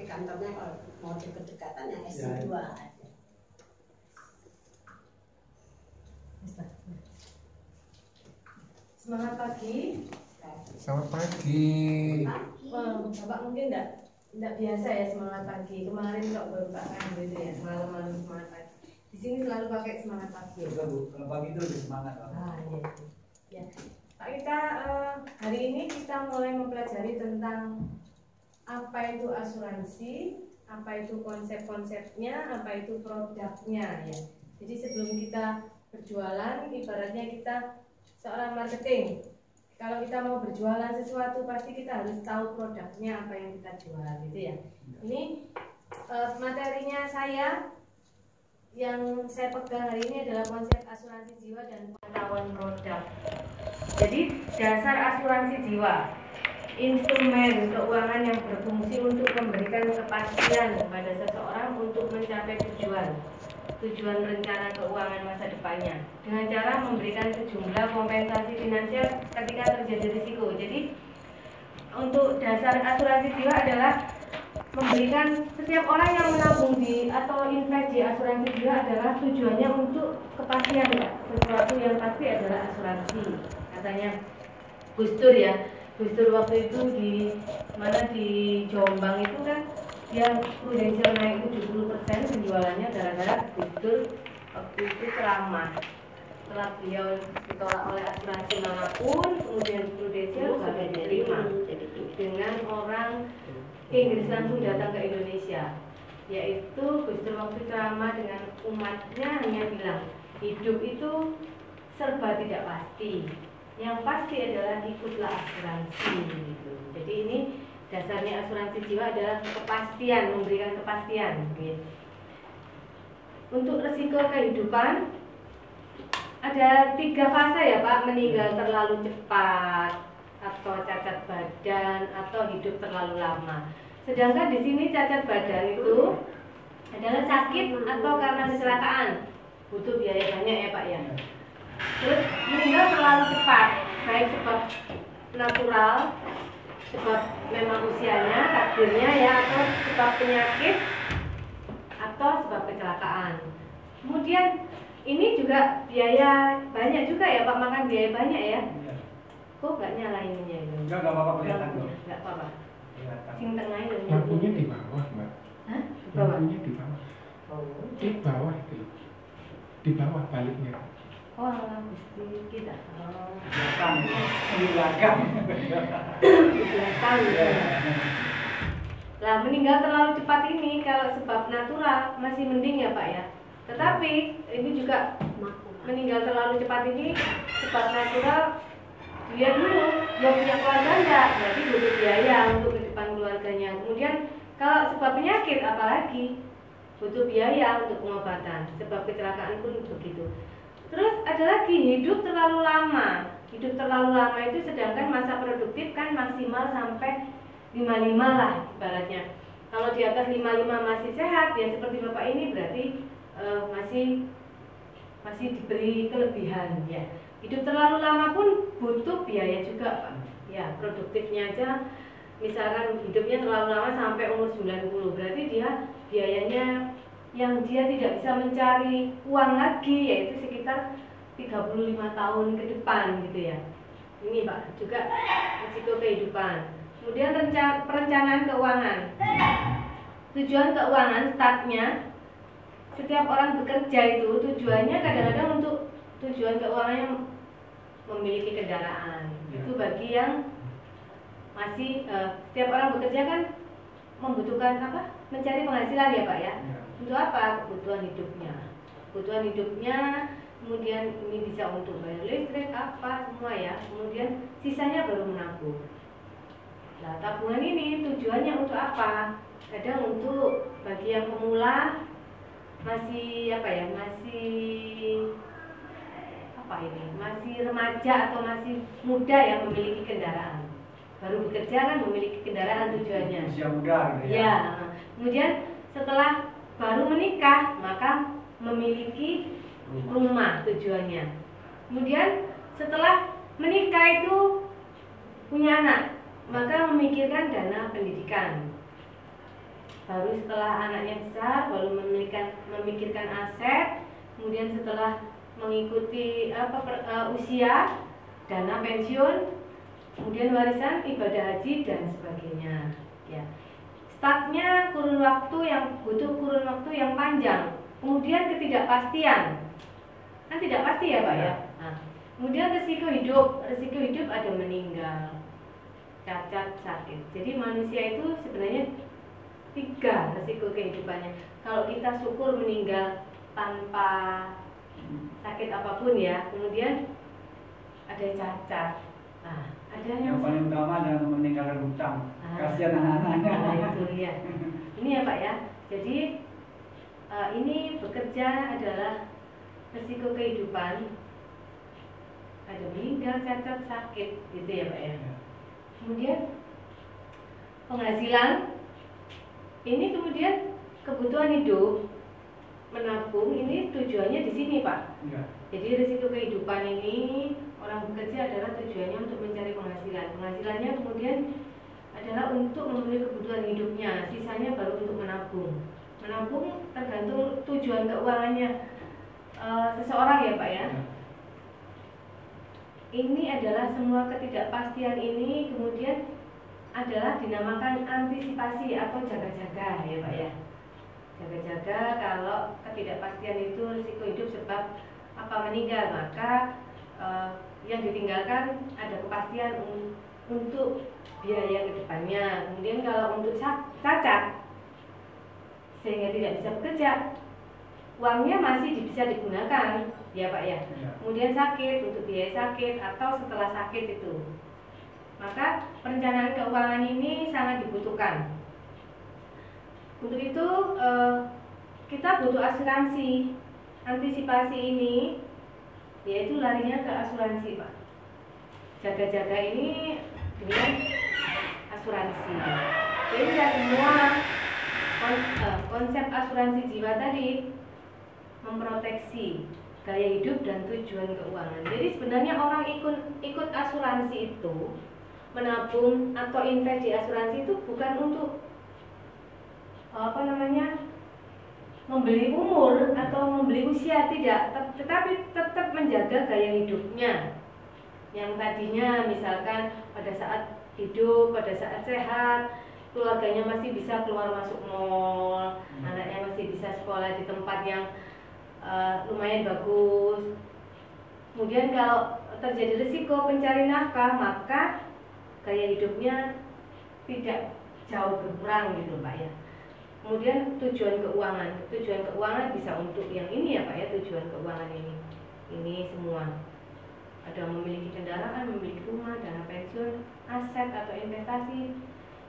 kantornya kalau mau deket-dekatan yang S2 ada. Semangat pagi. Selamat pagi. Bapak mungkin enggak biasa ya semangat pagi. Kemarin kok baru pakai gitu ya, malam-malam semangat pagi. Di sini selalu pakai semangat pagi. Enggak Bu, kalau pagi itu lebih semangat. Iya. Ya. Pak, kita hari ini kita mulai mempelajari tentang apa itu asuransi, apa itu konsep-konsepnya, apa itu produknya ya. Jadi sebelum kita berjualan, ibaratnya kita seorang marketing. Kalau kita mau berjualan sesuatu pasti kita harus tahu produknya apa yang kita jual gitu ya. Ini materinya yang saya pegang hari ini adalah konsep asuransi jiwa dan pengetahuan produk. Jadi dasar asuransi jiwa, instrumen keuangan yang berfungsi untuk memberikan kepastian kepada seseorang untuk mencapai tujuan rencana keuangan masa depannya dengan cara memberikan sejumlah kompensasi finansial ketika terjadi risiko. Jadi untuk dasar asuransi jiwa adalah memberikan setiap orang yang menabung di atau invest di asuransi jiwa adalah tujuannya untuk kepastian ya. Sesuatu yang pasti adalah asuransi. Katanya Gus Dur ya. Gus Dur waktu itu di Jombang itu kan yang Prudential naik 70% penjualannya gara-gara Gus Dur waktu itu ceramah. Setelah beliau ditolak oleh asuransi manapun, kemudian Prudential gak diterima dengan orang Inggris langsung datang ke Indonesia. Yaitu Gus Dur waktu ceramah dengan umatnya hanya bilang, hidup itu serba tidak pasti. Yang pasti adalah ikutlah asuransi gitu. Jadi ini dasarnya asuransi jiwa adalah kepastian, memberikan kepastian gitu. Untuk risiko kehidupan ada 3 fase ya Pak, meninggal terlalu cepat atau cacat badan atau hidup terlalu lama. Sedangkan di sini cacat badan itu adalah sakit atau karena kecelakaan, butuh biaya banyak ya Pak ya. Terus meninggal terlalu cepat, baik sebab natural, sebab memang usianya, takdirnya ya, atau sebab penyakit atau sebab kecelakaan. Kemudian ini juga biaya banyak juga ya Pak, makan biaya banyak ya. Kok nggak nyalainnya itu? Enggak apa-apa kelihatan kok. Nggak apa-apa. Sing tengah itu. Lampunya di bawah, Mbak. Hah? Di bawah. Lampunya di bawah. Oh. Di bawah itu. Di bawah baliknya. Oh, Gusti kita. Oh. Di belakang. Di belakang. Lah meninggal terlalu cepat ini kalau sebab natural masih mending ya Pak ya. Tetapi ini juga meninggal terlalu cepat ini sebab natural, dia dulu belum punya keluarga enggak, berarti butuh biaya untuk ke depan keluarganya. Kemudian kalau sebab penyakit apalagi butuh biaya untuk pengobatan, sebab kecelakaan pun begitu. Terus ada lagi hidup terlalu lama. Hidup terlalu lama itu sedangkan masa produktif kan maksimal sampai 55 lah ibaratnya. Kalau di atas 55 masih sehat ya seperti Bapak ini berarti masih diberi kelebihan ya. Hidup terlalu lama pun butuh biaya juga Pak. Ya, produktifnya aja misalkan hidupnya terlalu lama sampai umur 90, berarti dia biayanya yang dia tidak bisa mencari uang lagi yaitu sekitar 35 tahun ke depan gitu ya. Ini Pak, juga risiko kehidupan. Kemudian perencanaan keuangan. Tujuan keuangan startnya setiap orang bekerja itu tujuannya kadang-kadang untuk tujuan keuangannya memiliki kendaraan. Itu bagi yang masih setiap orang bekerja kan membutuhkan apa? Mencari penghasilan ya Pak ya. Untuk apa? Kebutuhan hidupnya, kemudian ini bisa untuk bayar listrik apa semua ya. Kemudian sisanya baru menabung. Nah, tabungan ini tujuannya untuk apa? Kadang untuk bagi yang pemula masih remaja atau masih muda yang memiliki kendaraan. Baru bekerja kan memiliki kendaraan tujuannya. Usia muda gitu ya. Ya. Kemudian setelah baru menikah maka memiliki rumah tujuannya. Kemudian setelah menikah itu punya anak maka memikirkan dana pendidikan. baru setelah anaknya besar baru memikirkan aset, kemudian setelah mengikuti usia, dana pensiun, kemudian warisan, ibadah haji dan sebagainya. Ya, startnya butuh kurun waktu yang panjang, kemudian ketidakpastian, kan tidak pasti ya Pak ya. Nah, kemudian risiko hidup ada meninggal, cacat, sakit. Jadi manusia itu sebenarnya 3 risiko kehidupannya. Kalau kita syukur meninggal tanpa sakit apapun ya, kemudian ada cacat. Nah, ada Yang paling utama adalah meninggalkan hutang. Kasihan anak-anaknya. Nah, itu dia. Ini ya Pak ya. Jadi ini bekerja adalah risiko kehidupan, ada meninggal, cacat, sakit, gitu ya Pak ya. Kemudian penghasilan, ini kemudian kebutuhan hidup, menabung, ini tujuannya di sini Pak. Ya. Jadi risiko kehidupan ini orang bekerja adalah tujuannya untuk mencari penghasilan. Penghasilannya kemudian adalah untuk memenuhi kebutuhan hidupnya, sisanya baru untuk menabung. Menabung tergantung tujuan keuangannya seseorang ya Pak ya. Ini adalah semua ketidakpastian ini kemudian adalah dinamakan antisipasi atau jaga-jaga ya Pak ya. Jaga-jaga kalau ketidakpastian itu risiko hidup sebab meninggal, maka yang ditinggalkan ada kepastian untuk biaya kedepannya. Kemudian kalau untuk cacat sehingga tidak bisa bekerja, uangnya masih bisa digunakan ya Pak ya. Kemudian sakit, untuk biaya sakit atau setelah sakit itu, maka perencanaan keuangan ini sangat dibutuhkan. Untuk itu kita butuh asuransi. Antisipasi ini yaitu larinya ke asuransi Pak. Jaga-jaga ini dengan asuransi. Sehingga semua konsep asuransi jiwa tadi memproteksi gaya hidup dan tujuan keuangan. Jadi sebenarnya orang ikut asuransi itu, menabung atau invest di asuransi itu bukan untuk membeli umur atau membeli usia, tidak, tetapi tetap menjaga gaya hidupnya yang tadinya misalkan pada saat hidup, pada saat sehat, keluarganya masih bisa keluar masuk mall, anaknya masih bisa sekolah di tempat yang lumayan bagus. Kemudian kalau terjadi risiko pencari nafkah, maka gaya hidupnya tidak jauh berkurang gitu Pak ya. Kemudian tujuan keuangan bisa untuk yang ini ya Pak ya, tujuan keuangan ini semua. Ada memiliki kendaraan, memiliki rumah, dana pensiun, aset atau investasi,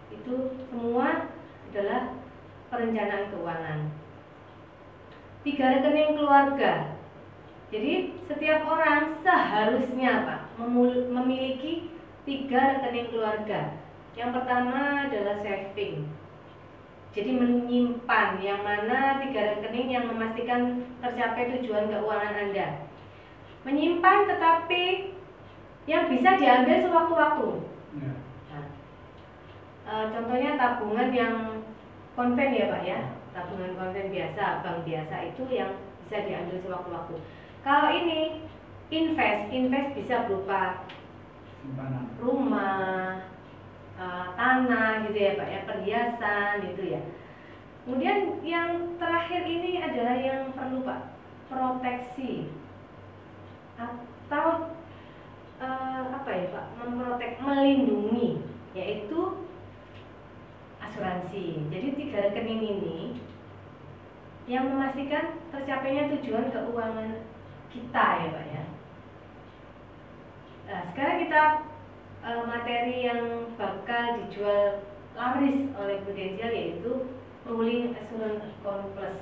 itu semua adalah perencanaan keuangan. 3 rekening keluarga. Jadi setiap orang seharusnya Pak memiliki 3 rekening keluarga. Yang pertama adalah saving. Jadi menyimpan, yang mana 3 rekening yang memastikan tercapai tujuan keuangan Anda. Menyimpan tetapi yang bisa diambil sewaktu-waktu. Contohnya tabungan yang konven ya Pak ya. Tabungan konven biasa, bank biasa itu yang bisa diambil sewaktu-waktu. Kalau ini invest bisa berupa rumah, tanah gitu ya Pak ya, perhiasan gitu ya. Kemudian yang terakhir ini adalah yang perlu Pak, proteksi atau melindungi, yaitu asuransi. Jadi 3 rekening ini yang memastikan tercapainya tujuan keuangan kita ya Pak ya. Nah, sekarang kita materi yang bakal dijual laris oleh Prudential yaitu Ruling Assurance Account Plus.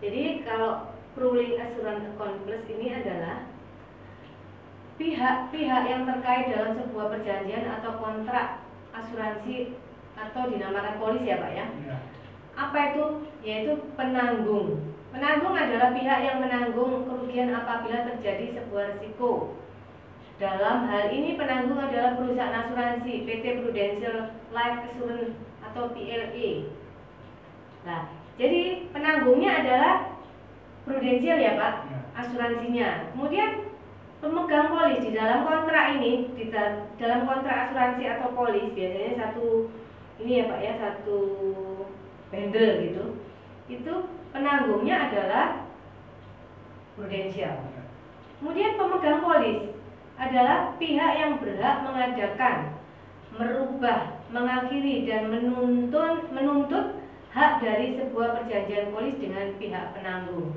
Jadi kalau Ruling Assurance Account Plus ini adalah pihak-pihak yang terkait dalam sebuah perjanjian atau kontrak asuransi atau dinamakan polis ya Pak ya. Apa itu? Yaitu penanggung. Penanggung adalah pihak yang menanggung kerugian apabila terjadi sebuah risiko. Dalam hal ini penanggung adalah perusahaan asuransi PT Prudential Life Assurance atau PLA. Nah, jadi penanggungnya adalah prudensial ya Pak, Ya. asuransinya. Kemudian pemegang polis di dalam kontrak ini, dalam kontrak asuransi atau polis biasanya satu ini ya Pak ya, satu bundle gitu. Itu penanggungnya adalah prudensial. Kemudian pemegang polis adalah pihak yang berhak mengadakan, merubah, mengakhiri dan menuntut hak dari sebuah perjanjian polis dengan pihak penanggung.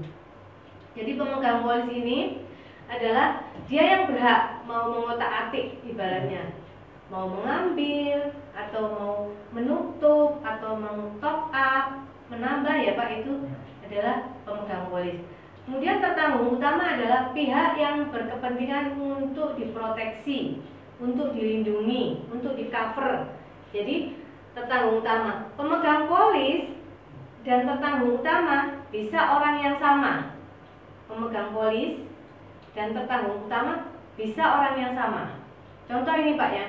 Jadi pemegang polis ini adalah dia yang berhak mau mengotak-atik ibaratnya, mau mengambil atau mau menutup atau mau top up, menambah ya Pak, itu adalah pemegang polis. Kemudian tertanggung utama adalah pihak yang berkepentingan untuk diproteksi, untuk dilindungi, untuk di cover. Jadi tertanggung utama, pemegang polis dan tertanggung utama bisa orang yang sama. Pemegang polis dan tertanggung utama bisa orang yang sama. Contoh ini Pak ya,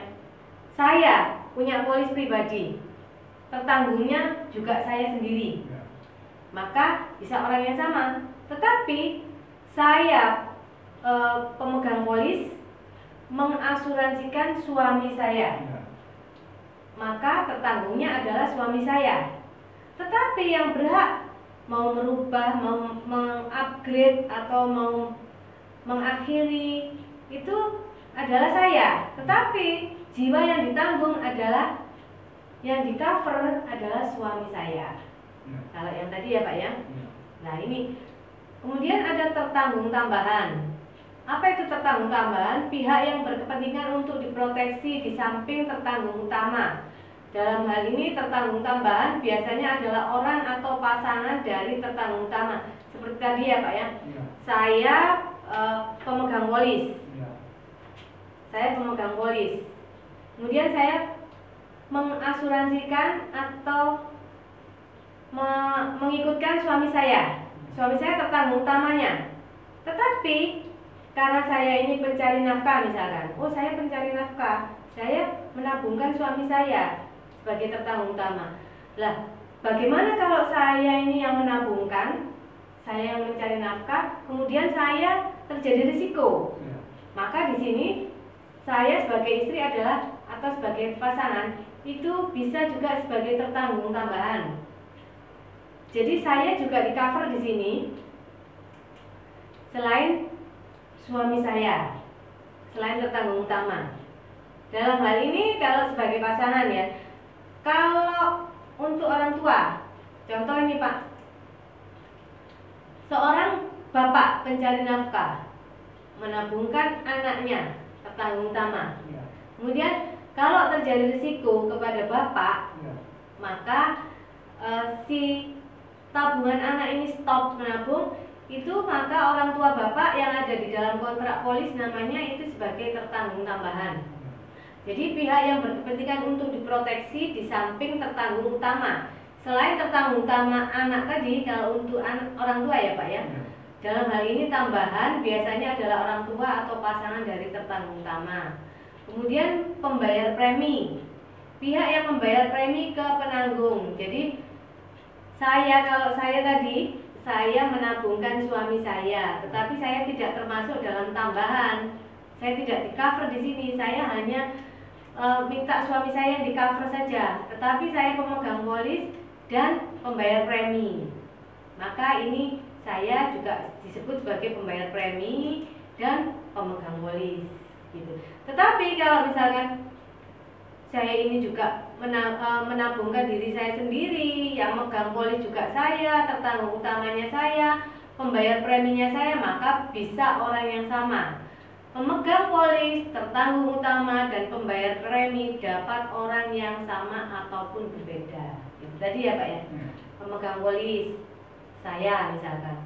saya punya polis pribadi, tertanggungnya juga saya sendiri, maka bisa orang yang sama. Tetapi saya pemegang polis mengasuransikan suami saya, maka tertanggungnya adalah suami saya. Tetapi yang berhak mau merubah, mau mengupgrade atau mau mengakhiri itu adalah saya. Tetapi jiwa yang ditanggung adalah, yang di cover adalah suami saya. Kalau yang tadi ya Pak ya. Nah ini kemudian ada tertanggung tambahan. Apa itu tertanggung tambahan? Pihak yang berkepentingan untuk diproteksi di samping tertanggung utama. Dalam hal ini tertanggung tambahan biasanya adalah orang atau pasangan dari tertanggung utama. Seperti tadi ya Pak ya. Saya pemegang polis. Saya pemegang polis. Kemudian saya mengasuransikan atau mengikutkan suami saya. Suami saya tertanggung utamanya. Tetapi karena saya ini pencari nafkah misalkan, oh saya pencari nafkah, saya menabungkan suami saya sebagai tertanggung utama. Lah, bagaimana kalau saya ini yang menabungkan, saya yang mencari nafkah, kemudian saya terjadi risiko? Maka di sini saya sebagai istri adalah atau sebagai pasangan itu bisa juga sebagai tertanggung tambahan. Jadi saya juga di cover di sini selain suami saya, selain tertanggung utama. Dalam hal ini kalau sebagai pasangan ya, kalau untuk orang tua, contoh ini Pak, seorang bapak pencari nafkah menabungkan anaknya tertanggung utama. Kemudian kalau terjadi risiko kepada bapak, maka si tabungan anak ini stop menabung, itu maka orang tua bapak yang ada di dalam kontrak polis namanya itu sebagai tertanggung tambahan. Jadi pihak yang berkepentingan untuk diproteksi di samping tertanggung utama. Selain tertanggung utama anak tadi, kalau untuk orang tua ya Pak ya, dalam hal ini tambahan biasanya adalah orang tua atau pasangan dari tertanggung utama. Kemudian pembayar premi, pihak yang membayar premi ke penanggung. Jadi kalau saya tadi, saya menabungkan suami saya, tetapi saya tidak termasuk dalam tambahan. Saya tidak di cover di sini. Saya hanya minta suami saya yang di cover saja. Tetapi saya pemegang polis dan pembayar premi. Maka ini saya juga disebut sebagai pembayar premi dan pemegang polis. Gitu. Tetapi kalau misalkan saya ini juga menabungkan diri saya sendiri, yang megang polis juga saya, tertanggung utamanya saya, pembayar preminya saya, maka bisa orang yang sama. Pemegang polis, tertanggung utama, dan pembayar premi dapat orang yang sama ataupun berbeda. Itu tadi ya Pak ya. Pemegang polis, saya misalkan,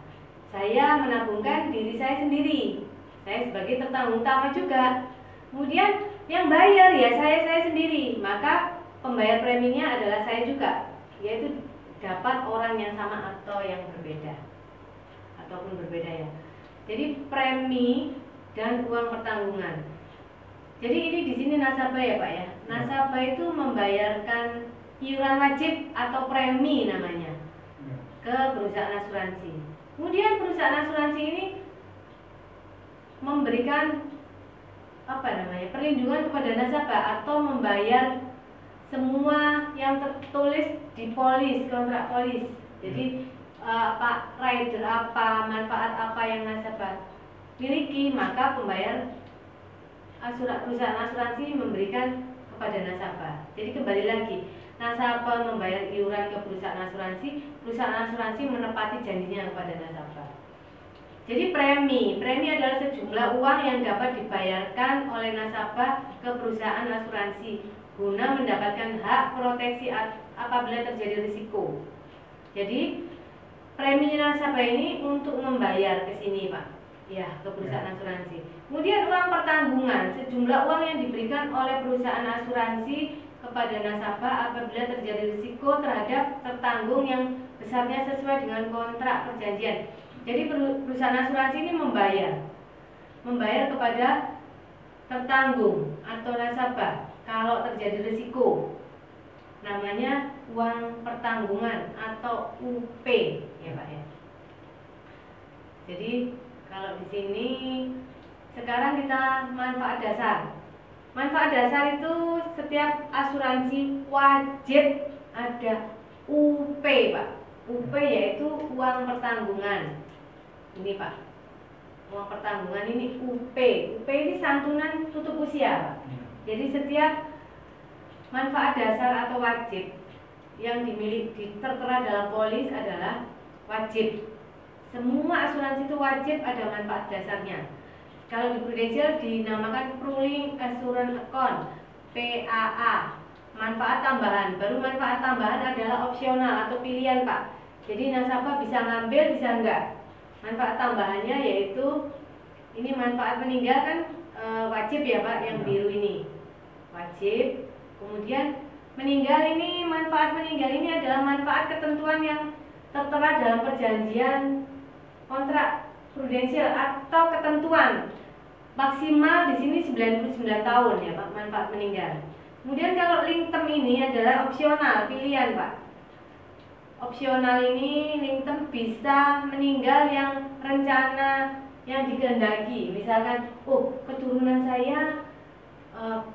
saya menabungkan diri saya sendiri, saya sebagai tertanggung utama juga. Kemudian yang bayar ya saya sendiri, maka pembayar preminya adalah saya juga, yaitu dapat orang yang sama atau yang berbeda, ataupun berbeda ya. Jadi premi dan uang pertanggungan. Jadi ini di sini nasabah ya Pak ya. Nasabah itu membayarkan iuran wajib atau premi namanya. ke perusahaan asuransi. Kemudian perusahaan asuransi ini memberikan perlindungan kepada nasabah atau membayar semua yang tertulis di polis, kontrak polis. Jadi rider apa, manfaat apa yang nasabah miliki, maka pembayar perusahaan asuransi memberikan kepada nasabah. Jadi kembali lagi, nasabah membayar iuran ke perusahaan asuransi menepati janjinya kepada nasabah. Jadi premi adalah sejumlah uang yang dapat dibayarkan oleh nasabah ke perusahaan asuransi guna mendapatkan hak proteksi apabila terjadi risiko. Jadi premi nasabah ini untuk membayar ke sini, Pak, ya, ke perusahaan asuransi. Kemudian uang pertanggungan, sejumlah uang yang diberikan oleh perusahaan asuransi kepada nasabah apabila terjadi risiko terhadap tertanggung yang besarnya sesuai dengan kontrak perjanjian. Jadi perusahaan asuransi ini membayar kepada tertanggung atau nasabah kalau terjadi risiko. Namanya uang pertanggungan atau UP, ya Pak ya. Jadi kalau di sini sekarang kita manfaat dasar. Manfaat dasar itu setiap asuransi wajib ada UP, Pak. UP yaitu uang pertanggungan. Ini Pak, uang pertanggungan ini UP. UP ini santunan tutup usia, Pak. Jadi setiap manfaat dasar atau wajib yang dimiliki tertera dalam polis adalah wajib. Semua asuransi itu wajib ada manfaat dasarnya. Kalau di Prudential dinamakan Pooling Assurance Account, PAA. Manfaat tambahan, baru manfaat tambahan adalah opsional atau pilihan, Pak. Jadi nasabah bisa ngambil, bisa enggak. Manfaat tambahannya yaitu ini manfaat meninggal kan wajib ya Pak, yang biru ini wajib. Kemudian meninggal ini, manfaat meninggal ini adalah manfaat ketentuan yang tertera dalam perjanjian kontrak Prudential atau ketentuan maksimal di sini 99 tahun ya Pak, manfaat meninggal. Kemudian kalau link term ini adalah opsional, pilihan Pak. Opsional ini link term bisa meninggal yang rencana yang dikehendaki. Misalkan, keturunan saya,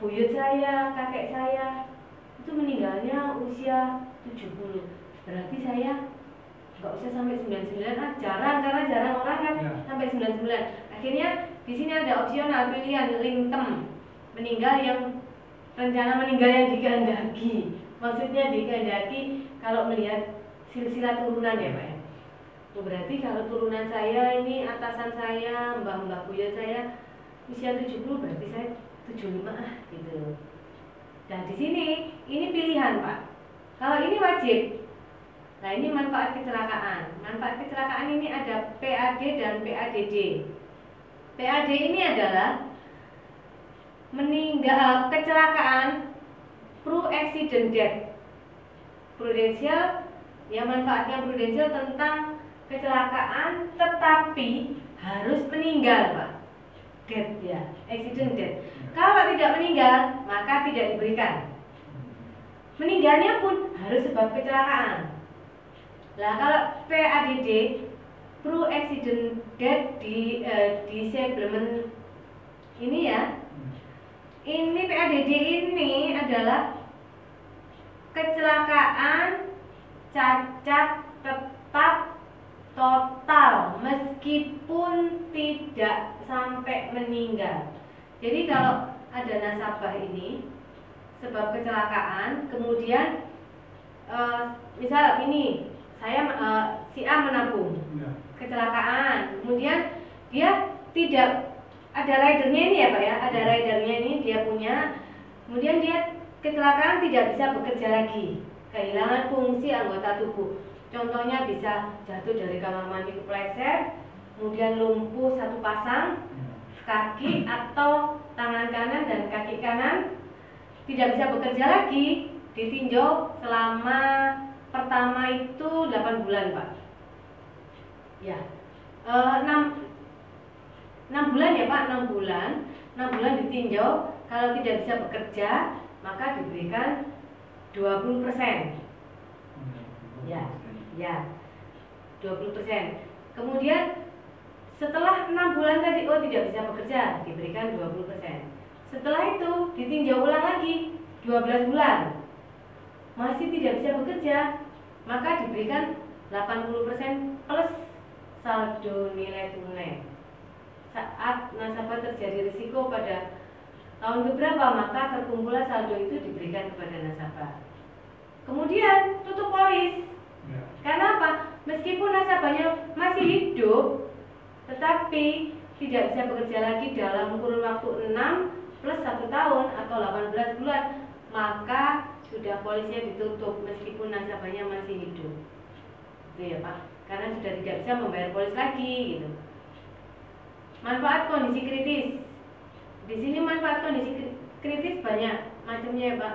buyut saya, kakek saya itu meninggalnya usia 70. Berarti saya nggak usah sampai 99, jarang, karena jarang orang kan sampai 99. Akhirnya di sini ada opsional pilihan link term, meninggal yang rencana meninggal yang dikehendaki. Maksudnya dikehendaki kalau melihat silsilah turunan ya Pak ya. Berarti kalau turunan saya ini, atasan saya, mbah-mbah buyut saya usia 70, berarti saya 75 gitu. Nah di sini ini pilihan Pak. Kalau ini wajib. Nah ini manfaat kecelakaan. Manfaat kecelakaan ini ada PAD dan PADD. PAD ini adalah meninggal kecelakaan pre-accident death. Prudential ya, manfaatnya Prudential tentang kecelakaan tetapi harus meninggal Pak. Death ya, accident death. Kalau tidak meninggal maka tidak diberikan. Meninggalnya pun harus sebab kecelakaan. Nah kalau PADD, pre-accident death disablement ini ya, ini PADD ini adalah kecelakaan cacat tetap total meskipun tidak sampai meninggal. Jadi kalau ada nasabah ini sebab kecelakaan, kemudian misal ini saya si A menabung kecelakaan, kemudian dia tidak ada ridernya ini ya Pak ya, ada ridernya ini dia punya, kemudian dia kecelakaan tidak bisa bekerja lagi, kehilangan fungsi anggota tubuh. Contohnya bisa jatuh dari kamar mandi kepleset, kemudian lumpuh satu pasang kaki atau tangan kanan dan kaki kanan, tidak bisa bekerja lagi, ditinjau selama pertama itu 8 bulan Pak. Ya, 6 bulan ya Pak, 6 bulan ditinjau. Kalau tidak bisa bekerja maka diberikan 20%. Ya. 20%. Kemudian setelah 6 bulan tadi tidak bisa bekerja, diberikan 20%. Setelah itu ditinjau ulang lagi 12 bulan, masih tidak bisa bekerja, maka diberikan 80% plus saldo nilai tunai. Saat nasabah terjadi risiko pada tahun keberapa, maka terkumpullah saldo itu diberikan kepada nasabah. Kemudian tutup polis. Karena apa? Meskipun nasabahnya masih hidup, tetapi tidak bisa bekerja lagi dalam kurun waktu 6 plus 1 tahun atau 18 bulan, maka sudah polisnya ditutup meskipun nasabahnya masih hidup. Itu ya Pak, karena sudah tidak bisa membayar polis lagi gitu. Manfaat kondisi kritis. Di sini manfaat kondisi kritis banyak macamnya ya Pak.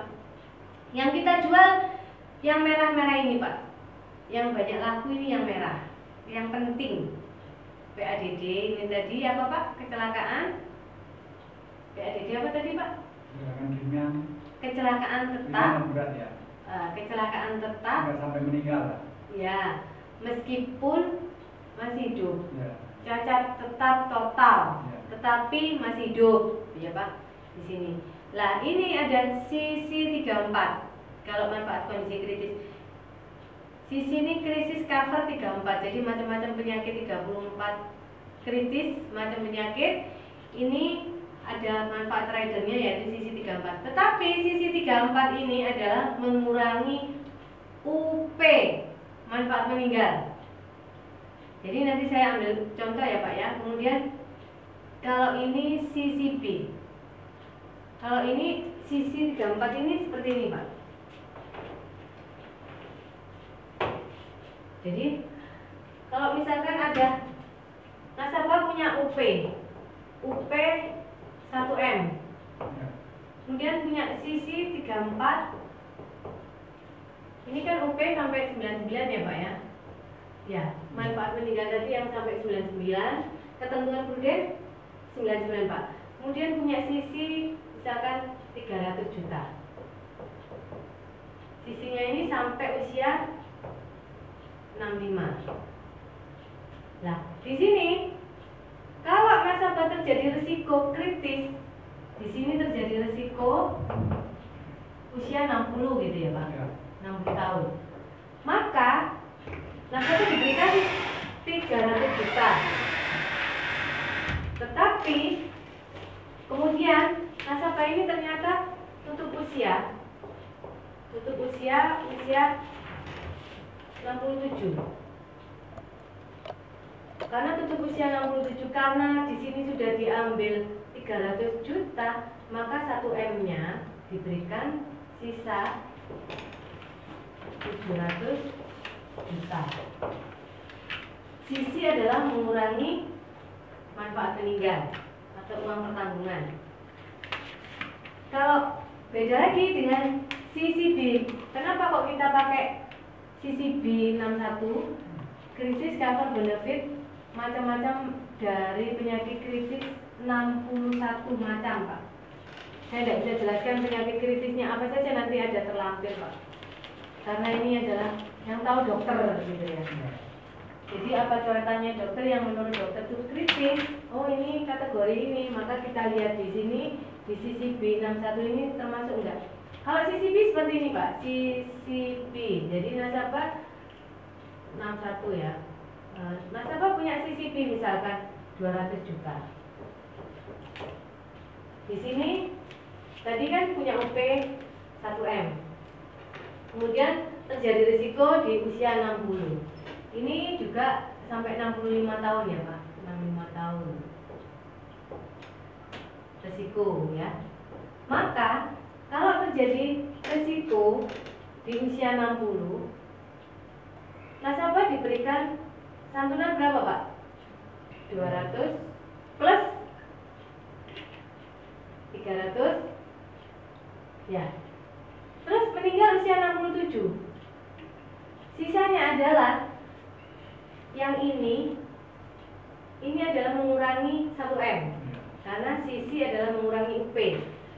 Yang kita jual yang merah-merah ini Pak. Yang banyak laku ini yang merah, yang penting. PADD ini tadi apa Pak? Kecelakaan. PADD apa tadi Pak? Kecelakaan ringan. Kecelakaan tetap. Berat ya. Kecelakaan tetap. Nggak sampai meninggal. Ya, meskipun masih hidup. Ya. Cacat tetap total, Ya. tetapi masih hidup, ya Pak. Di sini. Lah ini ada sisi 34. Kalau manfaat kondisi kritis. Sisi ini krisis cover 34. Jadi macam-macam penyakit 34 kritis, macam penyakit. Ini ada manfaat ridernya yaitu sisi 34. Tetapi sisi 34 ini adalah mengurangi UP, manfaat meninggal. Jadi nanti saya ambil contoh ya Pak ya. Kemudian kalau ini sisi B. Kalau ini sisi 34 ini seperti ini Pak. Jadi kalau misalkan ada nasabah punya UP 1M, kemudian punya sisi 34, ini kan UP sampai 99 ya Pak ya. Ya, manfaat meninggal tadi yang sampai 99, ketentuan prudent 99 Pak. Kemudian punya sisi misalkan 300 juta. Sisinya ini sampai usia 65. Nah, di sini kalau nasabah terjadi risiko kritis, di sini terjadi risiko usia 60 gitu ya Pak, 60 tahun. Maka nasabah diberikan 300 juta. Tetapi kemudian nasabah ini ternyata tutup usia 67. Karena tutup usia 67, karena di sini sudah diambil 300 juta, maka 1M-nya diberikan sisa 700 juta. Sisi adalah mengurangi manfaat meninggal atau uang pertanggungan. Kalau beda lagi dengan sisi B, kenapa kok kita pakai sisi B61? Krisis cover benefit macam-macam dari penyakit kritis 61 macam Pak. Saya tidak bisa jelaskan penyakit kritisnya apa saja, nanti ada terlampir Pak. Karena ini adalah yang tahu dokter gitu ya. Jadi apa coretannya dokter yang menurut dokter itu kritis. Oh ini kategori ini, maka kita lihat di sini di sisi B61 ini termasuk enggak. Kalau sisi B seperti ini Pak, sisi B. Jadi nasabah 61 ya. Nasabah punya sisi B misalkan 200 juta. Di sini tadi kan punya UP 1M. Kemudian terjadi risiko di usia 60. Ini juga sampai 65 tahun ya Pak, 65 tahun. Risiko ya. Maka kalau terjadi risiko di usia 60, nasabah diberikan santunan berapa Pak? 200 plus 300 ya. Terus meninggal usia 67. Sisanya adalah yang ini adalah mengurangi 1M. Karena sisi adalah mengurangi UP.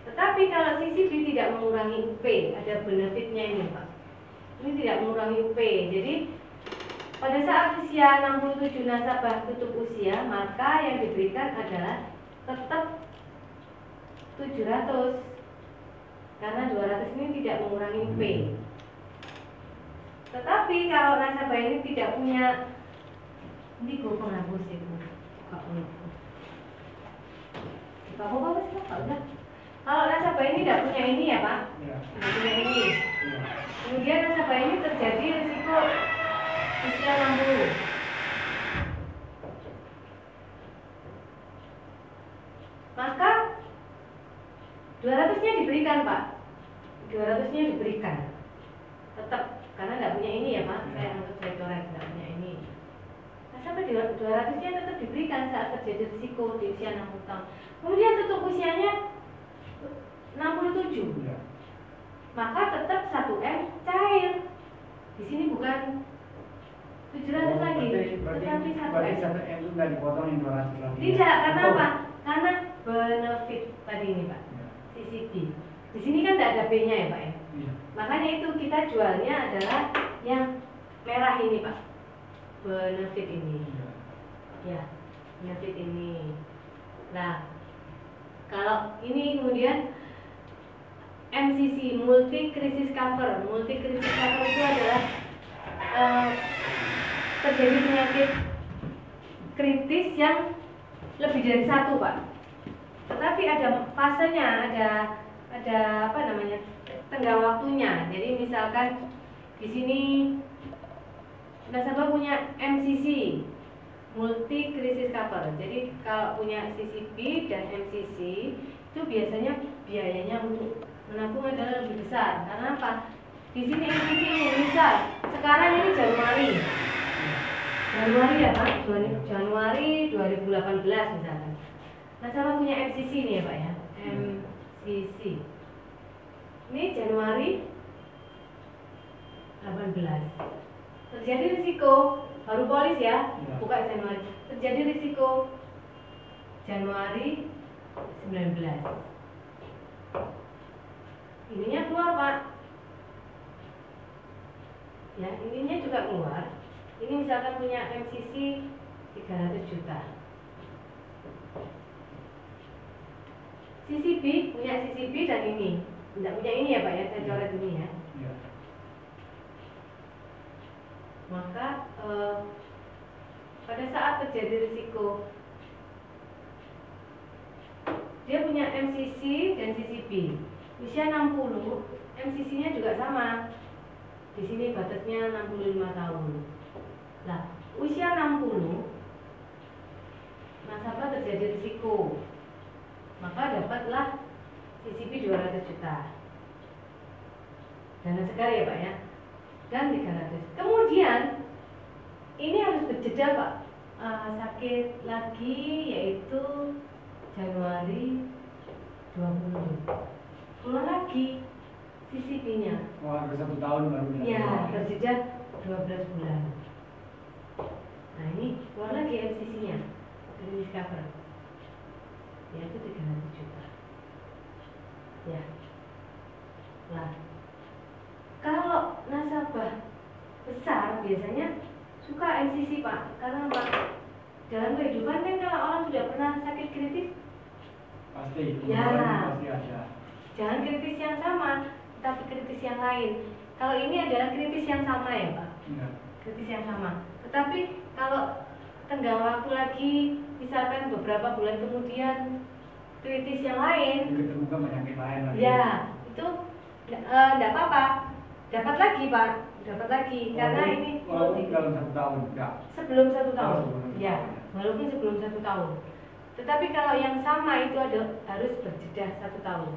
Tetapi kalau sisi B tidak mengurangi UP, ada benefitnya ini Pak. Ini tidak mengurangi UP. Jadi pada saat usia 67 nasabah tutup usia, maka yang diberikan adalah tetap 700 karena 200 ini tidak mengurangi P. Tetapi kalau nasabah ini tidak punya, ini gue penghapus itu, apa sih Pak? Udah. Kalau nasabah ini tidak punya ini ya Pak, tidak punya ini. Kemudian nasabah ini terjadi risiko usia 60. Maka 200-nya diberikan Pak, 200-nya diberikan tetap karena tidak punya ini ya Pak, saya coret tidak punya ini. Sampai 200-nya tetap diberikan saat terjadi risiko di usia 60 tahun. Kemudian tutup usianya 67, maka tetap 1M cair. Di sini bukan 700 lagi, tetapi 1M. 1M itu nggak dipotong yang 200 lagi. Tidak, karena apa? Karena benefit tadi ini Pak, CCP. Di sini kan tidak ada B-nya ya Pak ya. Makanya itu kita jualnya adalah yang merah ini Pak, benefit ini. Ya, benefit ini. Nah, kalau ini kemudian MCC, multi crisis cover. Multi crisis cover itu adalah terjadi penyakit kritis yang lebih dari satu Pak. Tetapi ada fasenya, ada apa namanya, tenggang waktunya. Jadi misalkan di sini nasabah punya MCC, multi crisis cover. Jadi kalau punya CCP dan MCC itu biasanya biayanya untuk menabung adalah lebih besar. Karena apa? Di sini MCC ini misal sekarang ini Januari ya Pak, Januari 2018 misalkan. Nasabah punya MCC nih ya Pak ya, MCC. Ini Januari 18. Terjadi risiko, baru polis ya, buka Januari. Terjadi risiko Januari 19. Ininya keluar Pak. Ya, ininya juga keluar. Ini misalkan punya MCC 300 juta. CCP, punya CCP dan ini. Tidak punya ini ya Pak ya, saya coret ini ya. Maka pada saat terjadi risiko, dia punya MCC dan CCP. Usia 60, MCC-nya juga sama. Di sini batasnya 65 tahun. Nah, usia 60, nasabah terjadi risiko, maka dapatlah CCP 200 juta. Dana segar ya Pak ya, dan 300. Kemudian ini harus berjeda Pak, sakit lagi yaitu Januari 20, keluar lagi CCP-nya. Wah, harus 1 tahun baru bisa. Ya, berjeda 12 bulan. Nah ini keluar lagi MCC-nya, crisis cover, yaitu 300 juta. Ya. Nah, kalau nasabah besar biasanya suka MCC Pak, karena Pak dalam kehidupan kan kalau orang sudah pernah sakit kritis, Pasti. ya, Pasti ada. jangan kritis yang sama, tapi kritis yang lain. Kalau ini adalah kritis yang sama ya Pak, kritis yang sama. Tetapi kalau tenggang waktu lagi, misalkan beberapa bulan kemudian kritis yang lain, Ditemukan penyakit lain lagi. ya itu enggak apa-apa, dapat lagi Pak, dapat lagi karena ini walaupun dalam 1 tahun enggak. sebelum 1 tahun, sebelum 1 ya, tahun. walaupun sebelum 1 tahun. Tetapi kalau yang sama itu harus berjeda 1 tahun.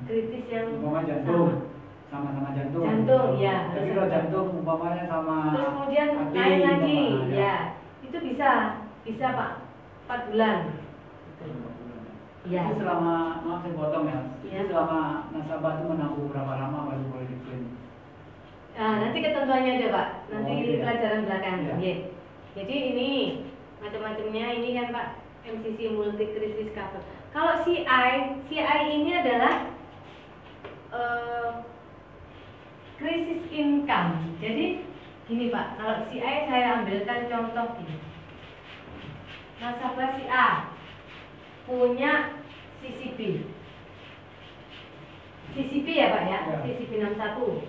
Kritis yang Umpama jantung, sama-sama jantung. Jantung, ya. Tapi kalau jantung umpamanya sama terus kemudian hati, naik lagi, umpamanya. ya, itu bisa Pak, 4 bulan. Ya. Itu selama, maaf saya potong ya, Ya. itu selama nasabah itu menabung berapa lama baru boleh diklaim? Nanti ketentuannya ada Pak, nanti Oh, iya. pelajaran belakang. Iya. Ya. Jadi ini macam-macamnya ini kan Pak, MCC multi crisis cover. Kalau CI ini adalah krisis income. Jadi Gini Pak, kalau si A saya ambilkan contoh gini. Nasabah si A punya CCP. CCP ya Pak ya, Ya. CCP 61.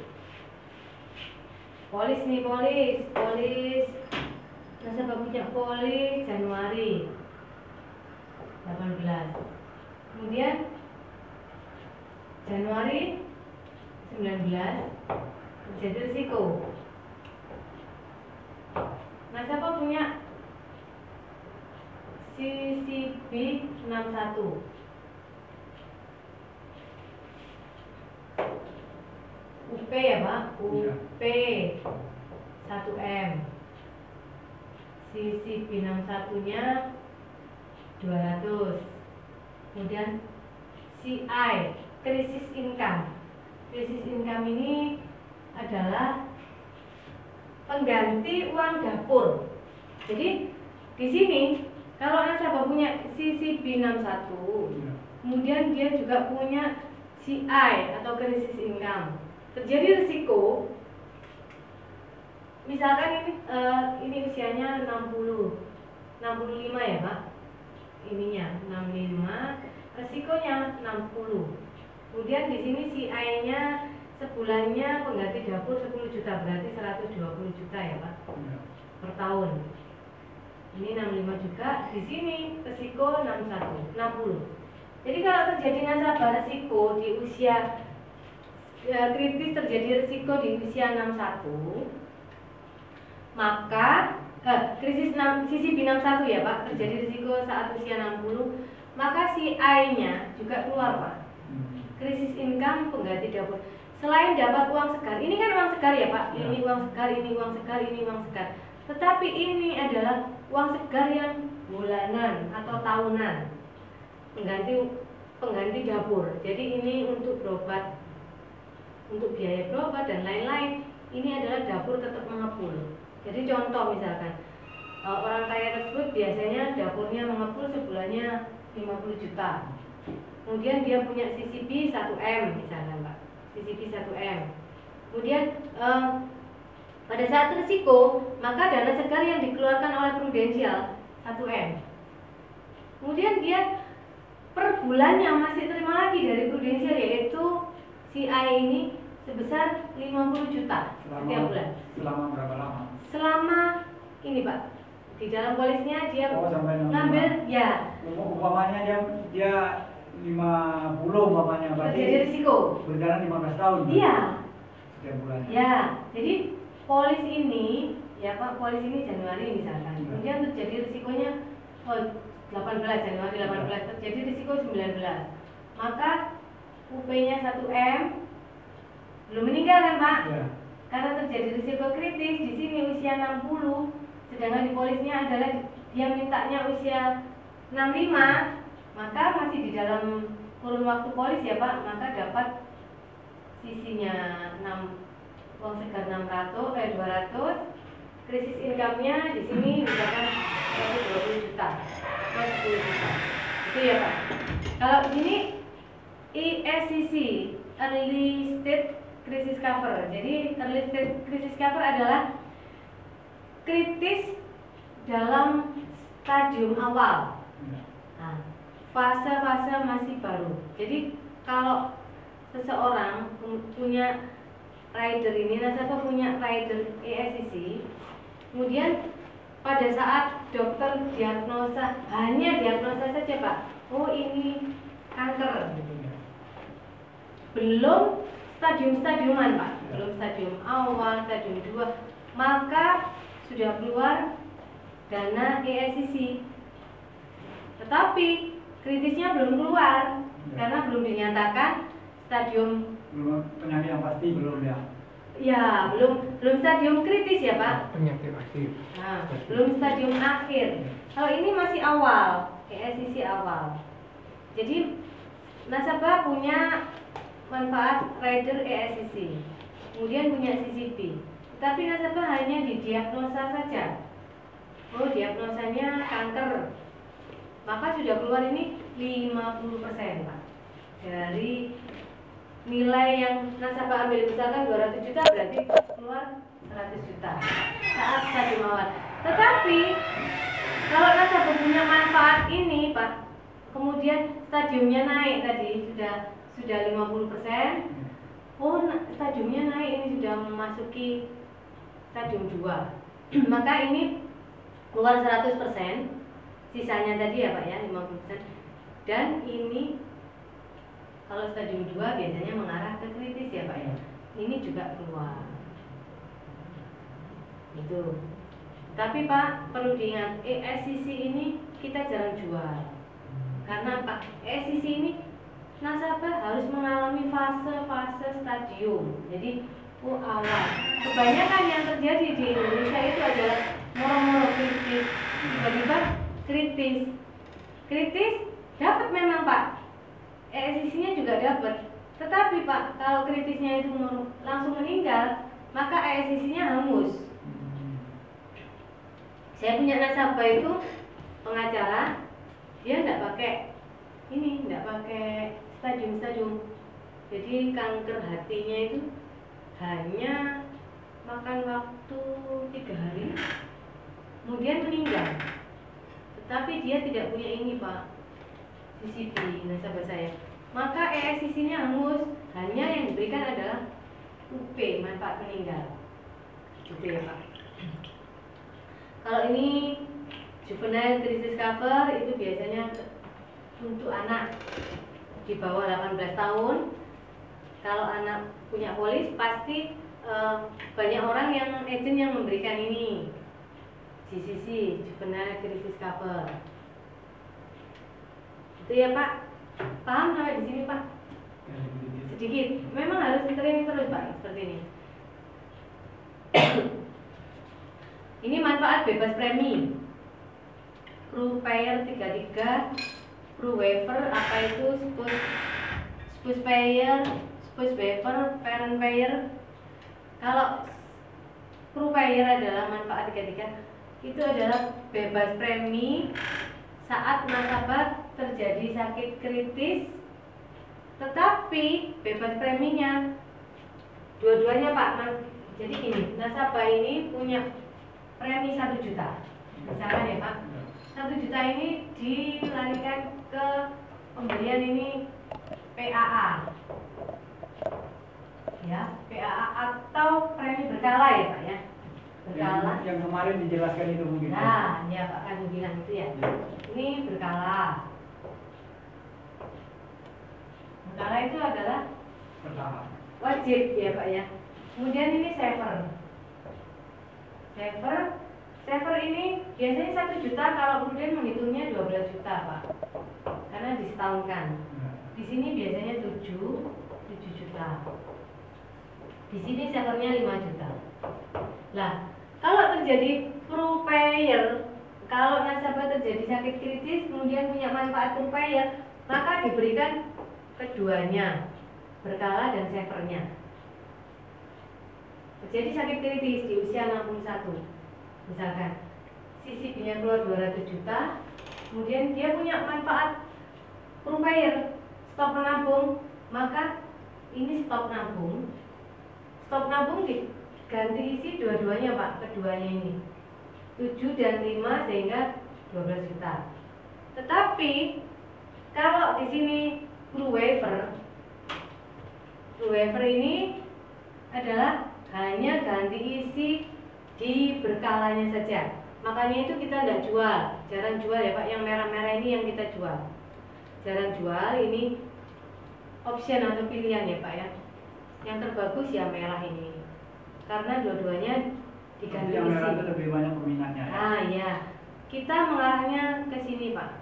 Polis nih, polis. Nasabah punya polis Januari 18. Kemudian Januari 19 terjadi risiko. Nasabah punya CCP 61. UP ya Pak, UP 1M. CCP 61-nya 200. Kemudian CI, krisis income. Krisis income ini adalah pengganti uang dapur. Jadi di sini kalau nasabah punya CCP 61, kemudian dia juga punya CI atau krisis income, terjadi risiko. Misalkan ini usianya 65 ya Pak, ininya 65, resikonya 60. Kemudian di sini CI-nya sebulannya pengganti dapur 10 juta, berarti 120 juta ya Pak per tahun. Ini 65 juga, di sini resiko 60. Jadi kalau terjadi nasabah resiko di usia kritis, terjadi risiko di usia 61, maka krisis CCP 61 ya Pak, terjadi risiko saat usia 60, maka CI-nya juga keluar Pak. Krisis income pengganti dapur. Selain dapat uang segar, ini kan uang segar ya Pak, ini uang segar, ini uang segar, ini uang segar. Tetapi ini adalah uang segar yang bulanan atau tahunan, pengganti dapur. Jadi ini untuk berobat, untuk biaya berobat dan lain-lain. Ini adalah dapur tetap mengepul. Jadi contoh misalkan orang kaya tersebut biasanya dapurnya mengepul sebulannya 50 juta. Kemudian dia punya CCP 1M misalkan Pak, CCP 1M. Kemudian pada saat risiko, maka dana segar yang dikeluarkan oleh Prudensial 1M. Kemudian dia per bulannya masih terima lagi dari Prudensial, yaitu CI ini sebesar 50 juta setiap bulan. Selama berapa lama? Selama ini Pak, di dalam polisnya dia sampai ngambil ya. Umpamanya dia 50 umpamanya, berarti terjadi risiko berjalan 15 tahun. Iya. Setiap bulan. Ya, jadi polis ini ya Pak, polis ini Januari misalkan. Kemudian terjadi risikonya 18 Januari 18, terjadi risiko 19. Maka UP-nya 1M belum meninggal kan Pak? Ya. Karena terjadi risiko kritis di sini usia 60, sedangkan di polisnya adalah dia mintanya usia 65, maka masih di dalam kurun waktu polis ya Pak, maka dapat sisinya 6, uang segar 200, krisis income-nya di sini misalkan 120 juta atau 10 juta. Itu ya Pak. Kalau di sini ESCC, Early State Crisis Cover. Jadi Early State Crisis Cover adalah kritis dalam stadium awal. Nah, fase-fase masih baru. Jadi kalau seseorang punya rider ini, nasabah punya rider ESCC, kemudian pada saat dokter diagnosa, hanya diagnosa saja Pak, oh ini kanker, belum stadium-stadiuman Pak, belum stadium awal, stadium 2, maka sudah keluar dana ESCC. Tetapi kritisnya belum keluar karena belum dinyatakan stadium, Belum penyakit yang pasti belum ya. ya belum stadium kritis ya Pak. Penyakit aktif. Nah, belum stadium akhir. Kalau ini masih awal, ESCC awal. Jadi nasabah punya manfaat rider ESCC, kemudian punya CCP, tetapi nasabah hanya didiagnosa saja. Oh, diagnosanya kanker, maka sudah keluar ini 50% Pak dari nilai yang nasabah ambil, misalkan 200 juta berarti keluar 100 juta saat stadium awal. Tetapi kalau nasabah punya manfaat ini Pak, kemudian stadiumnya naik tadi sudah 50%, oh stadiumnya naik, ini sudah memasuki stadium 2, maka ini keluar 100%, sisanya tadi ya Pak ya 50%, dan ini kalau stadium 2 biasanya mengarah ke kritis ya Pak ya, ini juga keluar itu. Tapi Pak perlu diingat, ESCC ini kita jarang jual karena Pak ESCC ini nasabah harus mengalami fase-fase stadium. Jadi awal kebanyakan yang terjadi di Indonesia itu adalah moro-moro kritis, tiba-tiba kritis dapat memang Pak, ESCC-nya juga dapat, tetapi Pak kalau kritisnya itu langsung meninggal, maka ESCC-nya hangus. Saya punya nasabah itu pengacara, dia tidak pakai stadium. Jadi kanker hatinya itu hanya makan waktu 3 hari, kemudian meninggal. Tetapi dia tidak punya ini Pak, CCP nasabah saya. Maka ESCC-nya hangus, hanya yang diberikan adalah UP, manfaat meninggal. Gitu ya Pak. Kalau ini juvenile crisis cover itu biasanya untuk anak di bawah 18 tahun. Kalau anak punya polis pasti banyak orang yang agent yang memberikan ini JCC, juvenile crisis cover. Itu ya Pak. Paham sampai di sini Pak? Sedikit. Memang harus training terus Pak seperti ini. Ini manfaat bebas premi. Pro payer 33, pro waiver apa itu, spouse payer, spouse waiver, parent payer. Kalau pro payer adalah manfaat 33, itu adalah bebas premi saat nasabah terjadi sakit kritis, tetapi bebas preminya dua-duanya Pak. Jadi ini nasabah ini punya premi 1 juta, misalkan ya Pak, 1 juta ini dilarikan ke pembelian ini PAA, ya PAA atau premi berkala ya Pak ya, berkala. Yang kemarin dijelaskan itu mungkin. Nah, ya Pak kan bilang itu ya. Ini berkala. Berkala itu adalah Pertama. wajib ya Pak ya. Kemudian ini saver. Saver ini biasanya 1 juta, kalau kemudian menghitungnya 12 juta Pak, karena disetahunkan. Di sini biasanya 7 juta. Di sini savernya 5 juta. Lah, kalau terjadi pro payer, kalau nasabah terjadi sakit kritis kemudian punya manfaat pro payer, maka diberikan keduanya, berkala dan savernya. Terjadi sakit kritis di usia 61, misalkan CCP-nya keluar 200 juta, kemudian dia punya manfaat pro payer, stop menabung, maka ini stop nabung diganti isi dua-duanya Pak, keduanya ini 7 dan 5 sehingga 12 juta. Tetapi kalau di sini pro waiver ini adalah hanya ganti isi di berkalanya saja. Makanya itu kita tidak jual, jarang jual ya Pak. Yang merah-merah ini yang kita jual, jarang jual. Ini option atau pilihan ya Pak ya. Yang terbagus ya merah ini, karena dua-duanya diganti yang isi. merah itu lebih banyak peminatnya. Ah ya, kita mengarahnya ke sini Pak.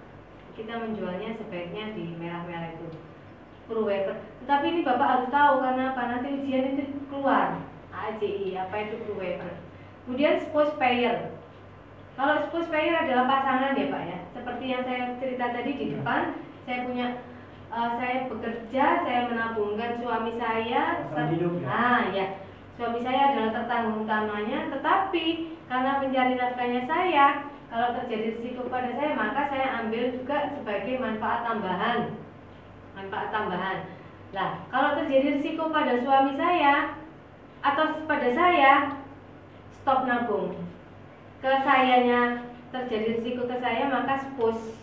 Kita menjualnya sebaiknya di merah-merah itu, pro waiver. Tetapi ini Bapak harus tahu, karena apa, nanti ujian itu keluar AJI, apa itu pro waiver. Kemudian spouse payer. Kalau spouse payer adalah pasangan ya Pak ya. Seperti yang saya cerita tadi di depan, saya bekerja, saya menabungkan suami saya. Nah ya, suami saya adalah tertanggung utamanya, tetapi karena pencari nafkahnya saya, kalau terjadi risiko pada saya, maka saya ambil juga sebagai manfaat tambahan. Nah, kalau terjadi risiko pada suami saya atau pada saya, stop nabung, ke sayanya terjadi risiko ke saya, maka spouse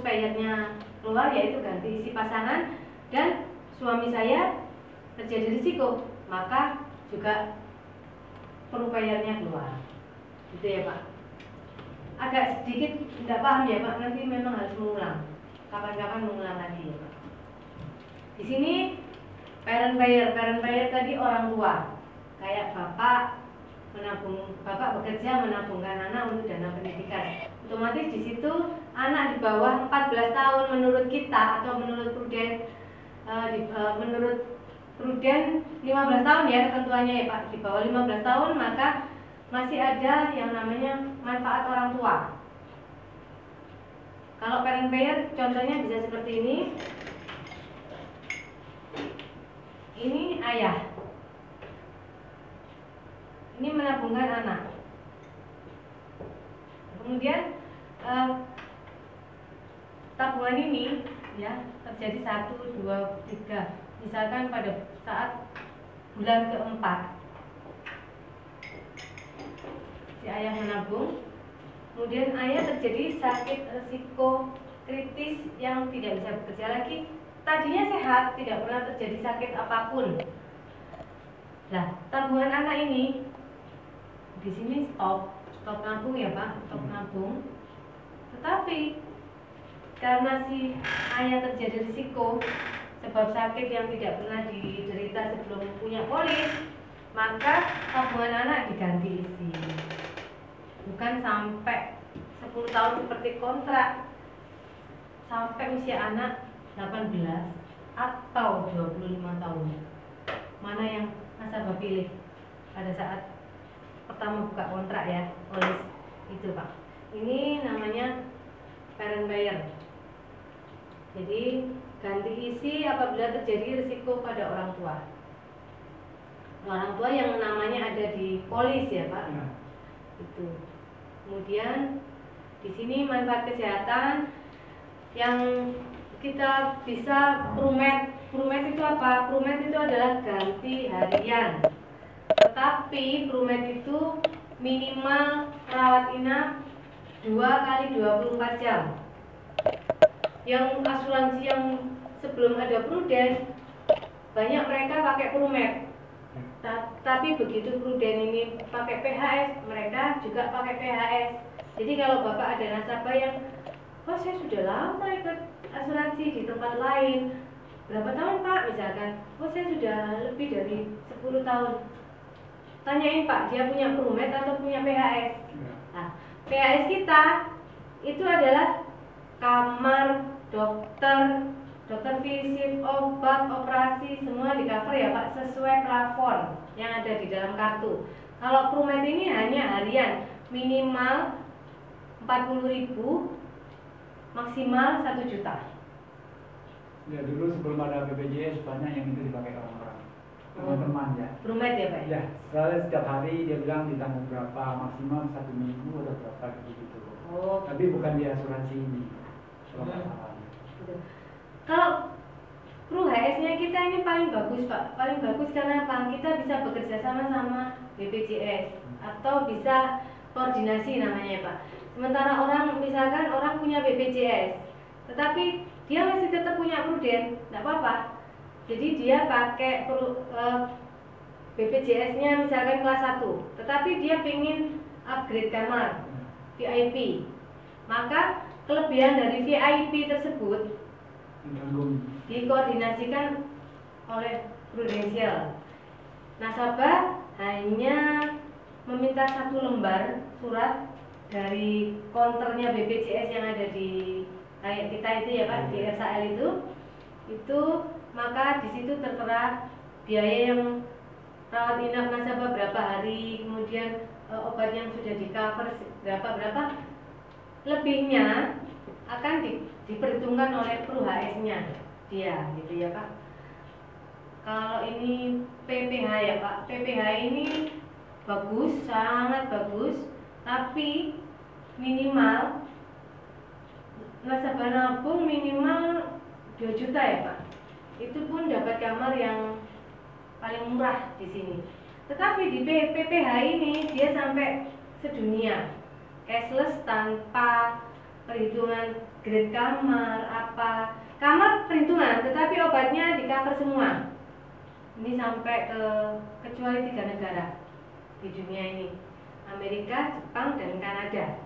payernya keluar, yaitu ganti isi pasangan, dan suami saya terjadi risiko, maka juga perlu payernya keluar. Gitu ya Pak. Agak sedikit tidak paham ya Pak, nanti memang harus mengulang. Kapan-kapan mengulang lagi ya Pak. Di sini parent payer tadi orang tua, kayak bapak bekerja menabungkan anak untuk dana pendidikan. Otomatis di situ anak di bawah 14 tahun menurut kita atau menurut Pruden 15 tahun ya ketentuannya ya Pak, di bawah 15 tahun maka masih ada yang namanya manfaat orang tua. Kalau parent payer contohnya bisa seperti ini. Ini ayah. Ini menabungkan anak. Kemudian tabungan ini ya terjadi 1, 2, 3. Misalkan pada saat bulan keempat si ayah menabung, kemudian ayah terjadi sakit risiko kritis yang tidak bisa bekerja lagi. Tadinya sehat, tidak pernah terjadi sakit apapun. Nah, tabungan anak ini di sini stop nabung ya Pak, stop nabung. Tetapi karena si ayah terjadi risiko sebab sakit yang tidak pernah diderita sebelum punya polis, maka tabungan anak diganti isi. Bukan sampai 10 tahun seperti kontrak, sampai usia anak 18 atau 25 tahun. Mana yang nasabah pilih pada saat pertama buka kontrak ya, polis itu Pak. Ini namanya parent payer. Jadi ganti isi apabila terjadi risiko pada orang tua. Orang tua yang namanya ada di polis ya Pak. Itu. Kemudian di sini manfaat kesehatan yang kita bisa Prumed itu apa? Prumed itu adalah ganti harian. Tetapi Prumed itu minimal rawat inap 2 kali 24 jam. Yang asuransi yang sebelum ada Pruden banyak mereka pakai Prumed. Tapi begitu Pruden ini pakai PHS, mereka juga pakai PHS. Jadi kalau Bapak ada nasabah yang saya sudah lama ikut asuransi di tempat lain, berapa tahun Pak misalkan, saya sudah lebih dari 10 tahun. Tanyain Pak, dia punya Prumed atau punya PHS? Nah, PHS kita itu adalah kamar, dokter visit, obat, operasi, semua di cover ya Pak, sesuai plafon yang ada di dalam kartu. Kalau Prumed ini hanya harian, minimal 40.000, maksimal 1 juta. Ya dulu sebelum ada BPJS banyak yang itu dipakai orang-orang, teman-teman ya. Prumed ya Pak? Ya, soalnya setiap hari dia bilang ditanggung berapa, maksimal 1 minggu atau berapa gitu. Oh. Tapi bukan di asuransi ini. Kalau Pru HS-nya kita ini paling bagus Pak, paling bagus karena apa? Kita bisa bekerja sama BPJS atau bisa koordinasi namanya Pak. Sementara orang misalkan orang punya BPJS, tetapi dia masih tetap punya Pruden, tidak apa-apa. Jadi dia pakai BPJS-nya misalkan kelas 1, tetapi dia ingin upgrade kamar VIP, maka kelebihan dari VIP tersebut dikoordinasikan oleh Prudential. Nasabah hanya meminta 1 lembar surat dari konternya BPJS yang ada di kayak kita itu ya Pak, di RSAL itu maka di situ tertera biaya yang rawat inap nasabah berapa hari, kemudian obat yang sudah di cover berapa, lebihnya akan diperhitungkan oleh Pru HS-nya dia gitu ya Pak. Kalau ini PPH ya Pak, PPH ini bagus, sangat bagus, tapi minimal nasabah nabung minimal 2 juta ya Pak. Itu pun dapat kamar yang paling murah di sini. Tetapi di PPH ini dia sampai sedunia, cashless tanpa perhitungan grade kamar apa. Kamar perhitungan, tetapi obatnya di cover semua. Ini sampai ke kecuali 3 negara di dunia ini, Amerika, Jepang, dan Kanada,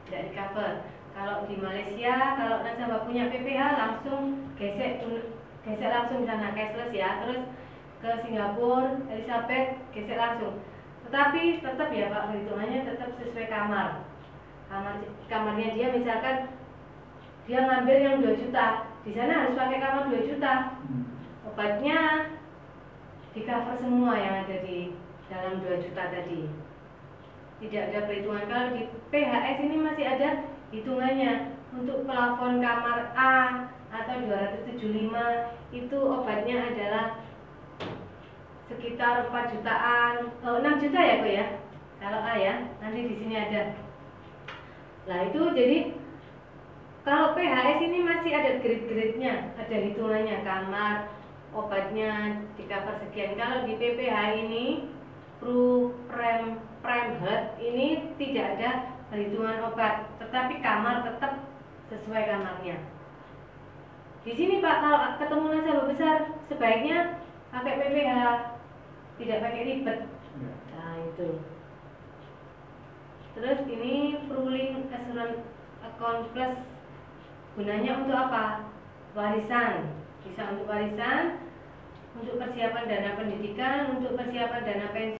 tidak di cover. Kalau di Malaysia, kalau nasabah punya PPH langsung gesek langsung di sana cashless ya. Terus ke Singapura, Elizabeth gesek langsung. Tetapi tetap ya Pak, perhitungannya tetap sesuai kamar. Kamarnya dia misalkan dia ngambil yang 2 juta, di sana harus pakai kamar 2 juta. Obatnya di cover semua yang ada di dalam 2 juta tadi. Tidak ada perhitungan. Kalau di PHS ini masih ada hitungannya. Untuk plafon kamar A atau 275 itu obatnya adalah sekitar 4 jutaan, 6 juta ya Kok ya. Kalau A ya, nanti di sini ada. Nah itu jadi kalau PHS ini masih ada grade-grade-nya, ada hitungannya, kamar, obatnya di cover sekian. Kalau di PPH ini, prime health ini tidak ada perhitungan obat, tetapi kamar tetap sesuai kamarnya. Di sini Pak, kalau ketemu nasabah besar, sebaiknya pakai PPH, tidak pakai ribet. Nah itu. Terus ini Ruling Assurance Account Plus gunanya untuk apa? Warisan. Bisa untuk warisan, untuk persiapan dana pendidikan, untuk persiapan dana pensiun.